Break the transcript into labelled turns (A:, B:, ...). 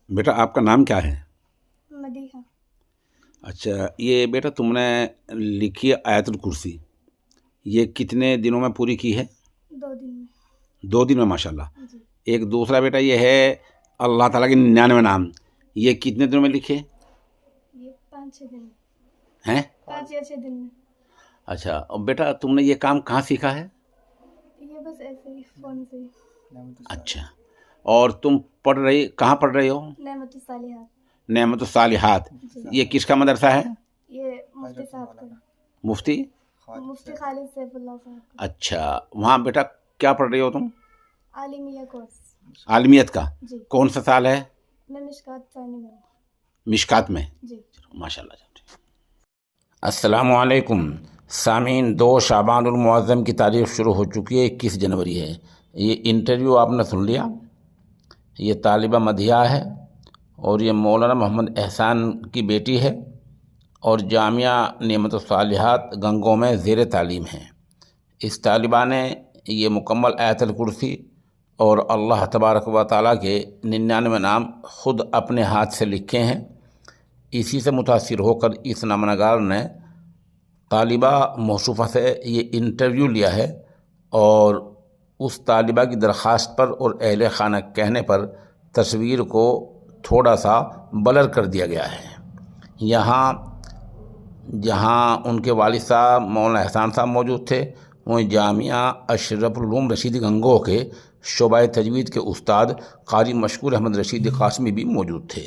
A: بیٹا آپ کا نام کیا ہے؟
B: مدیحہ۔
A: اچھا، یہ بیٹا تم نے لکھی ہے آیت الکرسی، یہ کتنے دنوں میں پوری کی ہے؟
B: 2 دن میں۔
A: 2 دن میں، ماشاءاللہ۔
B: جی۔
A: ایک دوسرا بیٹا یہ ہے اللہ تعالیٰ کے 99 نام، یہ کتنے دنوں میں لکھے
B: یہ 5-6 دن میں
A: ہیں؟
B: 5 یا 6 دن میں۔
A: اچھا، اور بیٹا تم نے یہ کام کہاں سیکھا ہے؟
B: یہ بس ایسے ہی فون سے۔
A: اچھا، اور تم کہاں پڑھ رہی ہو؟
B: نعمت الصالحات۔
A: نعمت الصالحات،
B: جی۔
A: یہ کس کا مدرسہ ہے؟
B: یہ مفتی صاحب کا،
A: مفتی
B: مفتی خالد سیف اللہ صاحب کا۔
A: اچھا، وہاں بیٹا کیا پڑھ رہی ہو تم؟
B: عالمیہ کورس۔
A: عالمیت کا
B: جی۔
A: کون سا سال ہے؟
B: میں مشکات ثانی میں۔
A: مشکات میں؟
B: جی۔
A: ماشاءاللہ۔ السلام علیکم سامعین، 2 شعبان المعظم کی تاریخ شروع ہو چکی ہے، 21 جنوری ہے۔ یہ انٹرویو آپ نے سن لیا، یہ طالبہ مدیحہ ہے اور یہ مولانا محمد احسان کی بیٹی ہے اور جامعہ نعمت الصالحات گنگوں میں زیر تعلیم ہے۔ اس طالبہ نے یہ مکمل آیت الکرسی اور اللہ تبارک و تعالیٰ کے 99 نام خود اپنے ہاتھ سے لکھے ہیں۔ اسی سے متاثر ہو کر اس نامہ نگار نے طالبہ موصوفہ سے یہ انٹرویو لیا ہے اور اس طالبہ کی درخواست پر اور اہل خانہ کہنے پر تصویر کو تھوڑا سا بلر کر دیا گیا ہے۔ یہاں جہاں ان کے والد صاحب مولانا احسان صاحب موجود تھے، وہیں جامعہ اشرف العلوم رشیدی گنگو کے شعبہ تجوید کے استاد قاری مشکور احمد رشیدی قاسمی بھی موجود تھے۔